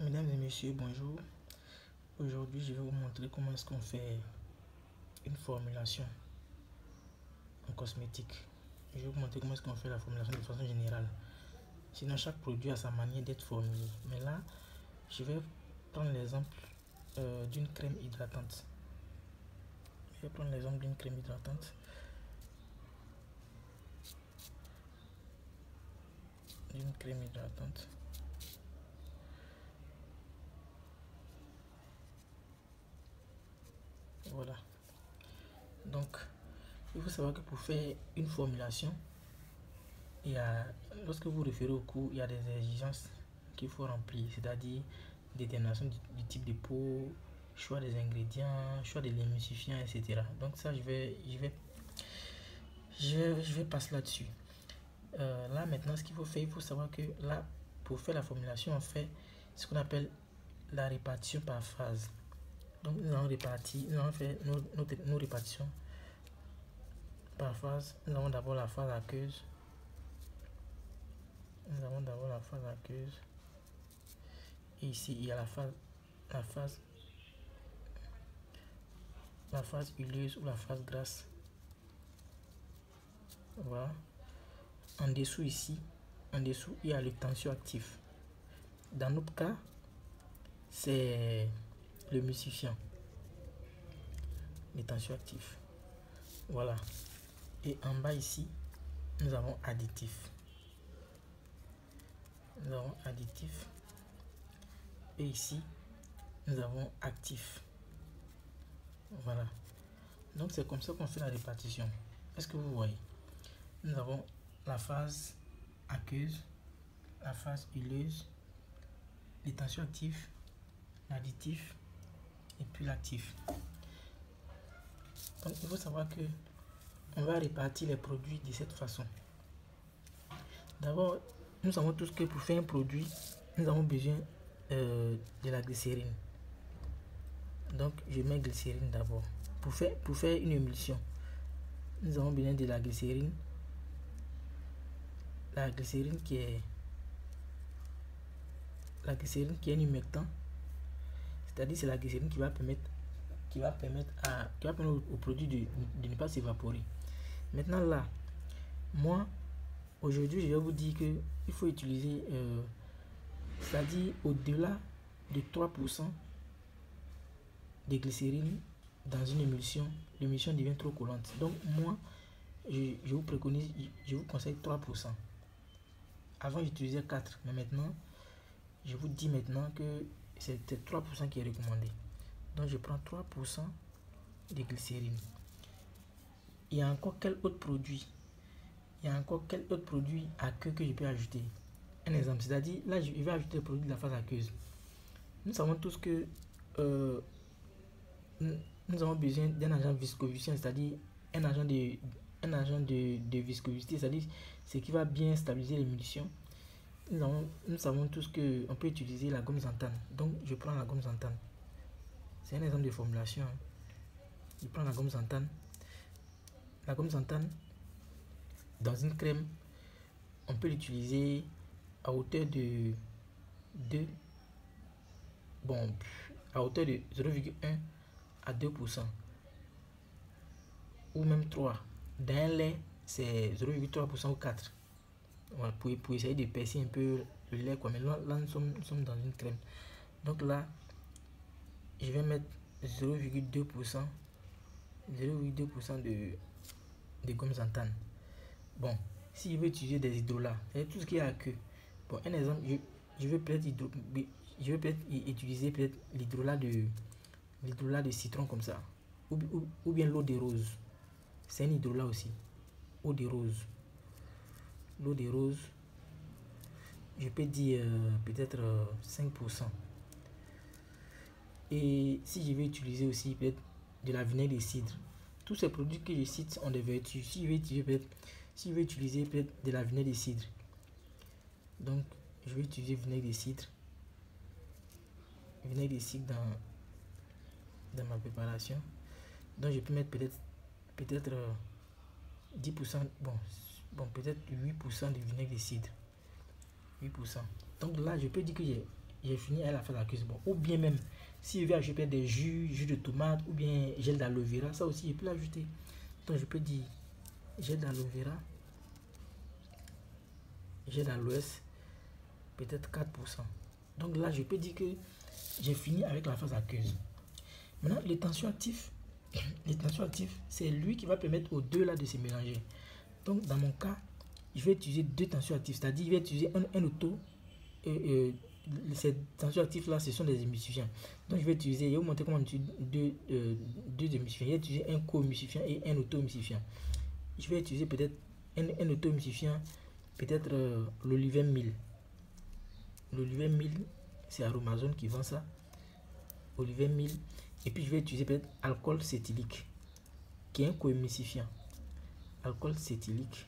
Mesdames et messieurs, bonjour. Aujourd'hui, je vais vous montrer comment est-ce qu'on fait une formulation en cosmétique. Je vais vous montrer comment est-ce qu'on fait la formulation de façon générale. Sinon, chaque produit a sa manière d'être formulé. Mais là, je vais prendre l'exemple d'une crème hydratante. Je vais prendre l'exemple d'une crème hydratante. Voilà. Donc, il faut savoir que pour faire une formulation, lorsque vous référez au cours, il y a des exigences qu'il faut remplir, c'est-à-dire détermination du type de peau, choix des ingrédients, choix de l'émulsifiant, etc. Donc ça, je vais passer là-dessus. Là maintenant, ce qu'il faut faire, il faut savoir que là, pour faire la formulation, on fait ce qu'on appelle la répartition par phase. Donc nous allons faire nos répartitions par phase. Nous avons d'abord la phase aqueuse. Et ici, il y a la phase huileuse ou la phase grasse. Voilà. En dessous ici, il y a le tensioactif. Dans notre cas, c'est l'émulsifiant, le tensioactif. Voilà. Et en bas ici, nous avons additif. Et ici, nous avons actif. Voilà. Donc c'est comme ça qu'on fait la répartition. Est-ce que vous voyez? Nous avons la phase aqueuse, la phase huileuse, les tensioactifs, l'additif et puis l'actif. Donc il faut savoir que on va répartir les produits de cette façon. D'abord, nous savons tous que pour faire un produit, nous avons besoin de la glycérine. Donc je mets glycérine d'abord. Pour faire une émulsion, nous avons besoin de la glycérine. La glycérine qui est un humectant, c'est-à-dire c'est la glycérine qui va permettre au produit de ne pas s'évaporer. Maintenant là, moi aujourd'hui je vais vous dire que il faut utiliser c'est-à-dire au-delà de 3% de glycérine dans une émulsion, l'émulsion devient trop collante. Donc moi je vous préconise, je vous conseille 3%. Avant j'utilisais 4, mais maintenant je vous dis maintenant que c'est 3% qui est recommandé. Donc je prends 3% de glycérine. Il y a encore quel autre produit aqueux que je peux ajouter? Un exemple, c'est-à-dire là je vais ajouter le produit de la phase aqueuse. Nous savons tous que nous avons besoin d'un agent viscosifient, c'est-à-dire un agent de viscosité, c'est-à-dire ce qui va bien stabiliser l'émulsion. Nous savons tous qu'on peut utiliser la gomme xanthane. Donc je prends la gomme xanthane. C'est un exemple de formulation. Je prends la gomme xanthane. La gomme xanthane, dans une crème, on peut l'utiliser à hauteur de 0,1 à 2%. Ou même 3. Dans un lait, c'est 0,3% ou 4. Voilà, pour essayer de percer un peu le lait, quoi. Mais là nous sommes dans une crème. Donc là, je vais mettre 0,2% de gomme xanthane. Bon, si je veux utiliser des hydrolats, c'est tout ce qui est à queue. Bon, un exemple, je vais peut-être utiliser l'hydrolat de citron comme ça. Ou bien l'eau de rose. C'est un hydrolat aussi. Eau de rose. L'eau de rose, je peux dire peut-être 5%. Et si je vais utiliser aussi peut-être de la vinaigre de cidre, tous ces produits que je cite ont des vertus. Si je vais utiliser peut-être de la vinaigre de cidre, donc je vais utiliser vinaigre de cidre dans ma préparation. Donc je peux mettre peut-être 10%, peut-être 8% de vinaigre de cidre. 8%. Donc là, je peux dire que j'ai j'ai fini à la phase aqueuse. Bon, ou bien même, si je veux ajouter des jus de tomate ou bien gel d'aloe vera, ça aussi je peux l'ajouter. Donc je peux dire gel d'aloe vera, gel d'aloès, peut-être 4%. Donc là, je peux dire que j'ai fini avec la phase aqueuse. Maintenant, les tensions actifs, c'est lui qui va permettre aux deux là de se mélanger. Donc dans mon cas, je vais utiliser deux tensions actifs, c'est-à-dire je vais utiliser un auto. Ces tensions actifs là, ce sont des émulsifiants. Donc je vais utiliser, je vais vous montrer comment on utilise deux émulsifiants. Je vais utiliser un co-émulsifiant et un auto-émulsifiant. Je vais utiliser peut-être un auto-émulsifiant, peut-être l'Oliven 1000. L'Oliven 1000, c'est Aromazone qui vend ça. Oliven 1000. Et puis je vais utiliser peut-être alcool cétylique, qui est un co-émulsifiant. Alcool cétylique.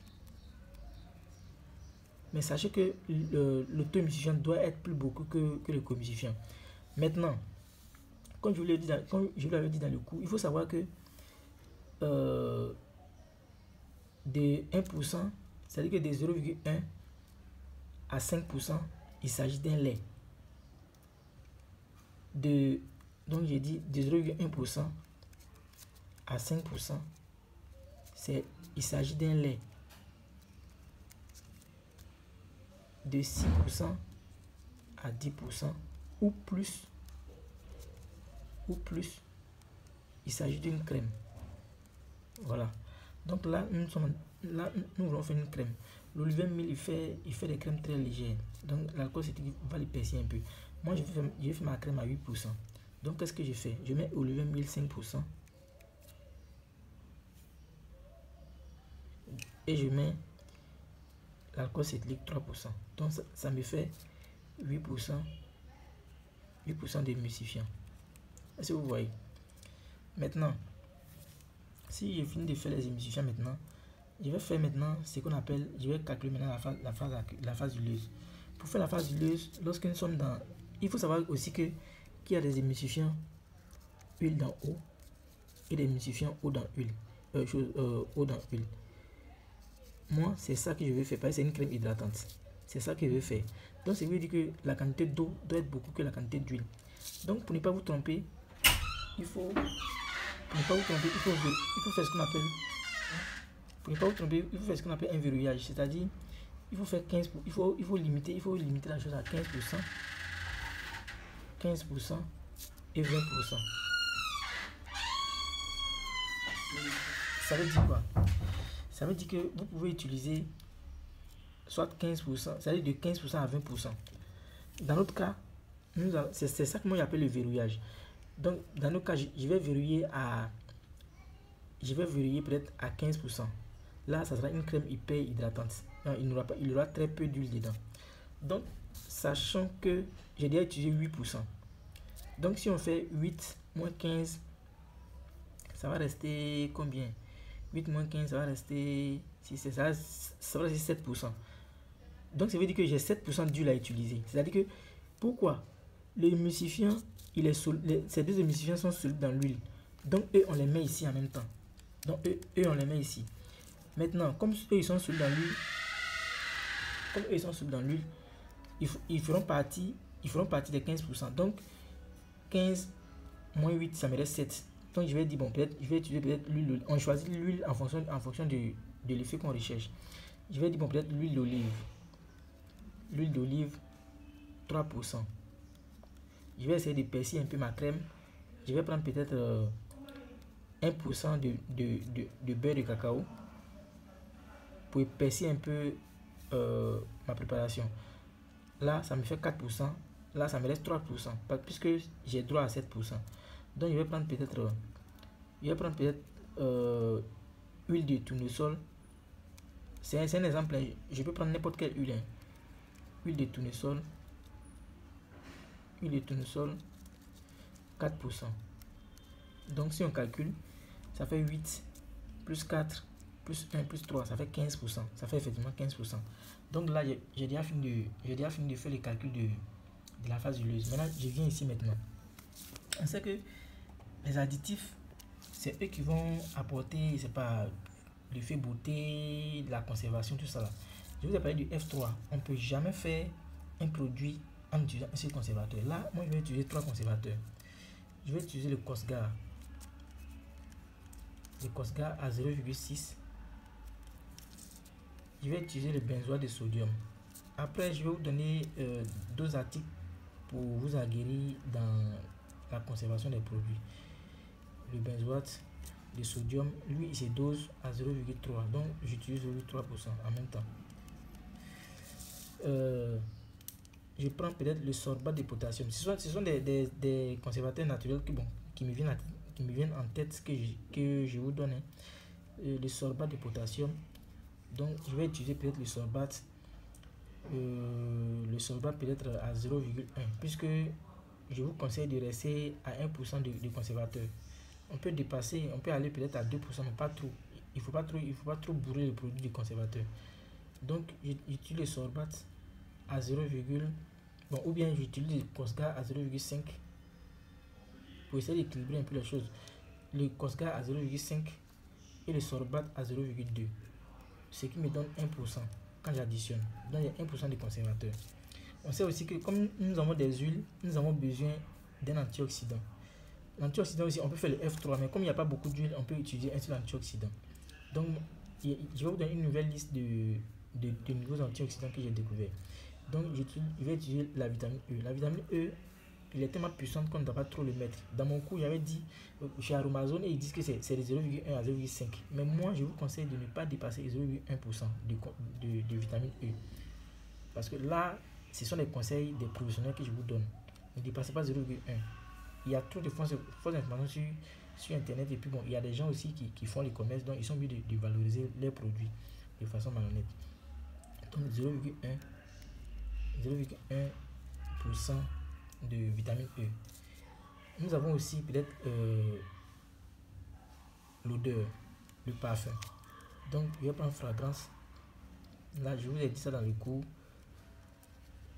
Mais sachez que l'auto-émulsifiant doit être plus beaucoup que le co-émulsifiant. Maintenant, comme je vous l'avais dit dans le cours, il faut savoir que de 1%, c'est-à-dire que de 0,1 à 5%, il s'agit d'un lait. Donc j'ai dit de 0,1% à 5%, il s'agit d'un lait. De 6% à 10% ou plus, il s'agit d'une crème. Voilà. Donc là, nous voulons faire une crème. L'Oliven 1000, il fait des crèmes très légères. Donc l'alcool va l'épaissir un peu. Moi, je vais faire ma crème à 8%. Donc qu'est-ce que je fais? Je mets Oliven 1000 5%. Et je mets l'alcool cétylique 3%. Donc ça me fait 8% d'émulsifiant. Est-ce que vous voyez? Maintenant, si j'ai fini de faire les émulsifiants maintenant, je vais faire maintenant ce qu'on appelle, je vais calculer maintenant la phase huileuse. Pour faire la phase huileuse, lorsque nous sommes dans, il faut savoir aussi qu'il y a des émulsifiants huile dans eau et des émulsifiants eau dans huile. Eau dans huile. Moi, c'est ça que je vais faire, parce que c'est une crème hydratante. C'est ça que je vais faire. Donc, ça veut dire que la quantité d'eau doit être beaucoup que la quantité d'huile. Donc, pour ne pas vous tromper, il faut faire ce qu'on appelle, ce qu'on appelle un verrouillage. C'est-à-dire, il faut faire 15%, il faut limiter la chose à 15% et 20%. Ça veut dire quoi? Ça veut dire que vous pouvez utiliser soit 15%, c'est-à-dire de 15% à 20%. Dans notre cas, c'est ça que moi j'appelle le verrouillage. Donc, dans notre cas, je vais verrouiller peut-être à 15%. Là, ça sera une crème hyper hydratante. Non, il y aura très peu d'huile dedans. Donc, sachant que j'ai déjà utilisé 8%. Donc, si on fait 8 moins 15, ça va rester combien? 8 moins 15, ça va rester 7%. Donc, ça veut dire que j'ai 7% d'huile à utiliser. C'est-à-dire que, pourquoi? L'émulsifiant, ces deux émulsifiants sont solubles dans l'huile. Donc, eux, on les met ici en même temps. Donc, eux, on les met ici. Maintenant, comme eux, ils sont solubles dans l'huile, ils feront partie des 15%. Donc, 15 moins 8, ça me reste 7. Donc, je vais dire, bon, peut-être, je vais utiliser peut-être l'huile. On choisit l'huile en fonction de l'effet qu'on recherche. Je vais dire, bon, peut-être l'huile d'olive. L'huile d'olive, 3%. Je vais essayer d'épaissir un peu ma crème. Je vais prendre peut-être 1% de beurre de cacao pour épaissir un peu ma préparation. Là, ça me fait 4%. Là, ça me reste 3%. Puisque j'ai droit à 7%. Donc, je vais prendre peut-être huile de tournesol. C'est un exemple. Je peux prendre n'importe quelle huile. Huile de tournesol. 4%. Donc, si on calcule, ça fait 8 plus 4 plus 1 plus 3, ça fait 15%. Ça fait effectivement 15%. Donc là, j'ai déjà fini de faire les calculs de la phase huileuse. Maintenant, je viens ici maintenant. On sait que les additifs, c'est eux qui vont apporter, c'est pas l'effet beauté, la conservation, tout ça là. Je vous ai parlé du F3. On ne peut jamais faire un produit en utilisant un seul conservateur. Là, moi, je vais utiliser 3 conservateurs. Je vais utiliser le Cosgar. Le Cosgar à 0,6. Je vais utiliser le benzoate de sodium. Après, je vais vous donner 2 articles pour vous aguerrir dans la conservation des produits. Le benzoate de sodium, lui, il se dose à 0,3. Donc, j'utilise 0,3% en même temps. Je prends peut-être le sorbate de potassium. Ce sont des conservateurs naturels qui me viennent en tête que je vous donne. Le sorbate de potassium. Donc, je vais utiliser peut-être le sorbate peut-être à 0,1, puisque je vous conseille de rester à 1% de conservateur. On peut dépasser, on peut aller peut-être à 2%, mais pas trop. Il faut pas trop bourrer le produit du conservateur. Donc, j'utilise le sorbate à 0, bon, ou bien j'utilise le Cosgar à 0,5 pour essayer d'équilibrer un peu les choses. Le Cosgar à 0,5 et le sorbate à 0,2, ce qui me donne 1% quand j'additionne. Donc il y a 1% de conservateur. On sait aussi que comme nous avons des huiles, nous avons besoin d'un antioxydant. L'antioxydant aussi, on peut faire le F3, mais comme il n'y a pas beaucoup d'huile, on peut utiliser un seul antioxydant. Donc je vais vous donner une nouvelle liste de nouveaux antioxydants que j'ai découvert. Donc je vais utiliser la vitamine E. La vitamine E, il est tellement puissante qu'on ne doit pas trop le mettre. Dans mon cours, j'avais dit chez Aromazone, ils disent que c'est de 0,1 à 0,5. Mais moi, je vous conseille de ne pas dépasser 0,1% de vitamine E. Parce que là, ce sont les conseils des professionnels que je vous donne. Ne dépassez pas 0,1. Il y a trop de fausses informations sur Internet. Et puis bon, il y a des gens aussi qui font les commerces, donc ils sont obligés de valoriser leurs produits de façon malhonnête. Donc 0,1% de vitamine E. Nous avons aussi peut-être l'odeur, le parfum. Donc je vais prendre fragrance. Là, je vous ai dit ça dans le cours.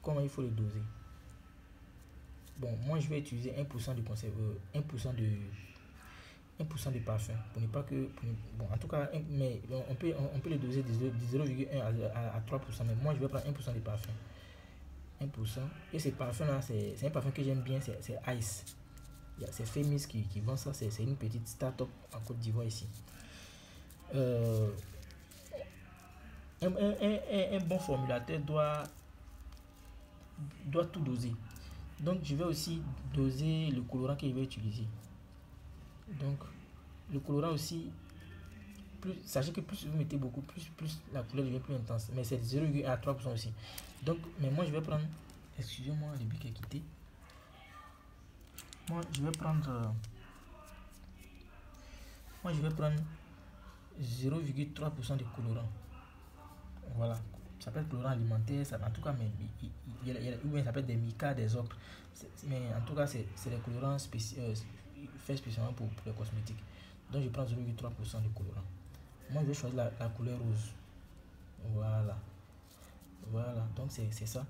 Comment il faut le doser. Bon, moi je vais utiliser 1% de conservateur, 1% de parfum pour ne pas que bon, en tout cas, mais on peut le doser de 0,1 à 3%, mais moi je vais prendre 1% de parfum. 1%. Et ce parfum là, c'est un parfum que j'aime bien, c'est Ice. C'est Femis qui vend ça, c'est une petite start-up en Côte d'Ivoire ici. Un bon formulateur doit tout doser. Donc je vais aussi doser le colorant que je vais utiliser. Donc le colorant aussi, sachez que plus vous mettez beaucoup, plus la couleur devient plus intense. Mais c'est 0,1 à 3% aussi. Donc, mais moi je vais prendre, excusez-moi, le bic est quitté. Moi je vais prendre 0,3% de colorant. Voilà, ça peut être colorant alimentaire, ça, en tout cas, mais ou bien ça peut être des mica, des ocres. Mais en tout cas, c'est des colorants faits spécialement pour les cosmétiques. Donc je prends 0,3% de colorant. Moi je vais choisir la couleur rose. Voilà. Donc c'est ça.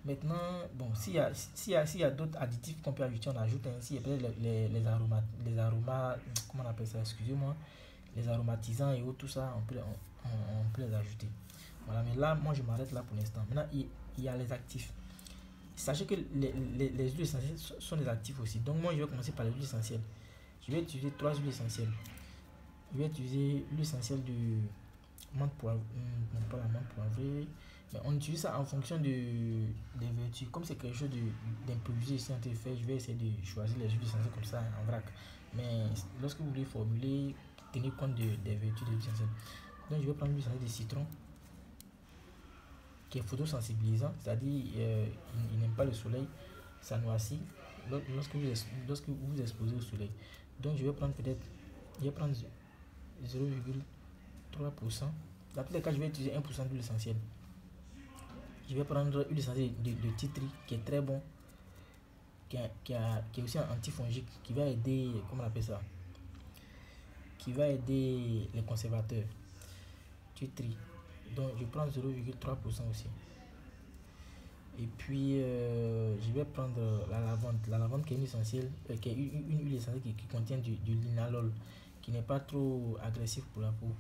Maintenant, bon, s'il y a d'autres additifs qu'on peut ajouter, on ajoute ainsi. Peut-être les aromas, comment on appelle ça, excusez-moi, les aromatisants et autres, tout ça, on peut les ajouter. Voilà, mais là, moi je m'arrête là pour l'instant. Maintenant, il y a les actifs. Sachez que les huiles essentielles sont des actifs aussi. Donc moi je vais commencer par les huiles essentielles. Je vais utiliser 3 huiles essentielles. Je vais utiliser l'huile essentielle de menthe poivrée, non pas la menthe poivrée, mais on utilise ça en fonction des vertus. Comme c'est quelque chose d'improvisé ici en fait, je vais essayer de choisir les huiles essentielles comme ça en vrac. Mais lorsque vous voulez formuler, tenez compte des vertus des huiles essentielles. Donc je vais prendre l'huile essentielle de citron qui est photosensibilisant, c'est-à-dire il n'aime pas le soleil, ça noircit lorsque vous exposez au soleil. Donc je vais prendre 0,3%. Dans tous les cas, je vais utiliser 1% d'huile essentielle. Je vais prendre l'huile essentielle de titri qui est très bon, qui est aussi un antifongique, qui va aider, comment on appelle ça, qui va aider les conservateurs. Titri. Donc je prends 0,3% aussi. Et puis je vais prendre la lavande qui est une essentielle, qui est une huile essentielle qui contient du linalol, qui n'est pas trop agressif pour la peau.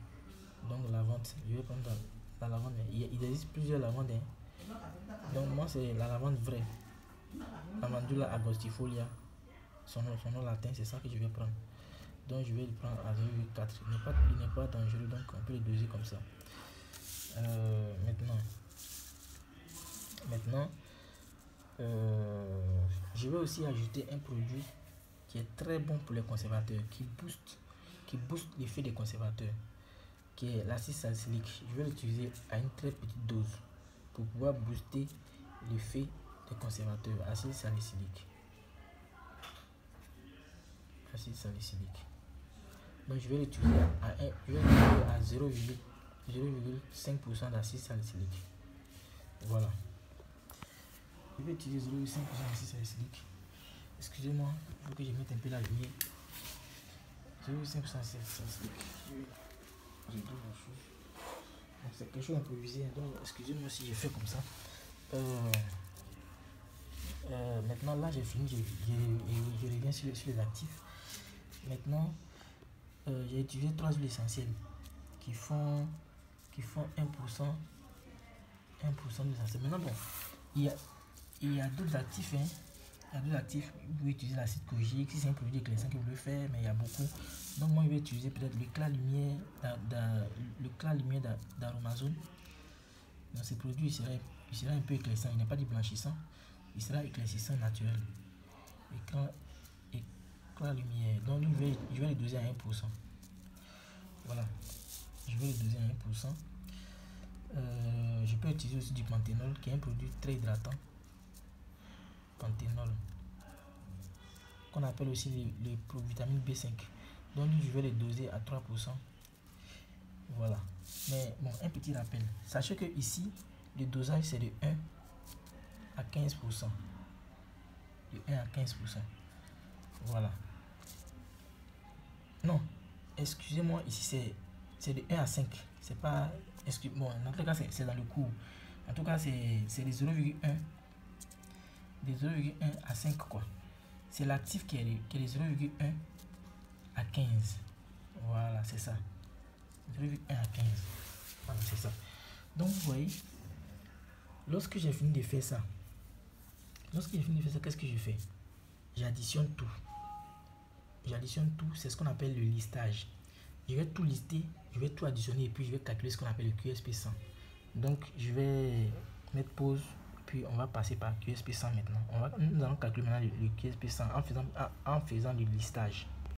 Donc la lavande, je vais prendre la lavande. Il existe plusieurs lavandes. Donc moi c'est la lavande vraie. Calendula angustifolia, son nom latin, c'est ça que je vais prendre. Donc je vais le prendre à 0,4. Il n'est pas dangereux, donc on peut le doser comme ça. Maintenant, je vais aussi ajouter un produit qui est très bon pour les conservateurs, qui booste l'effet des conservateurs, qui est l'acide salicylique. Je vais l'utiliser à une très petite dose pour pouvoir booster l'effet des conservateurs. Acide salicylique. Donc je vais l'utiliser à 0,5% d'acide salicylique. Voilà. Je vais utiliser 0,5% d'acide salicylique. Excusez-moi, il faut que je mette un peu la lumière. 0,5% d'acide salicylique. Je dois la chose. C'est quelque chose d'improvisé, donc excusez-moi si j'ai fait comme ça. Maintenant là j'ai fini, je reviens sur les actifs. Maintenant j'ai utilisé 3 huiles essentielles qui font 1% d'essentiel. Maintenant bon, il y a d'autres actifs, hein. Il y a d'autres actifs. Vous pouvez utiliser l'acide kojique si c'est un produit éclaircissant que vous voulez faire, mais il y a beaucoup. Donc moi je vais utiliser peut-être l'éclat lumière d'Aromazone. Dans ce produit il sera un peu éclaircissant, il n'est pas du blanchissant, il sera éclaircissant naturel. Éclat lumière. Donc je vais le doser à 1%. Voilà, je vais le doser à 1%. Je peux utiliser aussi du panthénol qui est un produit très hydratant. Panthénol, qu'on appelle aussi les provitamines B5. Donc je vais le doser à 3%. Voilà. Mais bon, un petit rappel. Sachez que ici, le dosage c'est de 1 à 15%. De 1 à 15%. Voilà. Non, excusez-moi, ici c'est de 1 à 5. C'est pas. Bon, en tout cas, c'est dans le cours. En tout cas, c'est de 0,1. De 0,1 à 5, quoi. C'est l'actif qui est de 0,1 à 15. Voilà, c'est ça. 0,1 à 15. Voilà, c'est ça. Donc, vous voyez, lorsque j'ai fini de faire ça, qu'est-ce que je fais? J'additionne tout. C'est ce qu'on appelle le listage. Je vais tout lister, je vais tout additionner et puis je vais calculer ce qu'on appelle le QSP 100. Donc, je vais mettre pause, puis on va passer par QSP 100 maintenant. Nous allons calculer maintenant le QSP 100 en faisant du listage.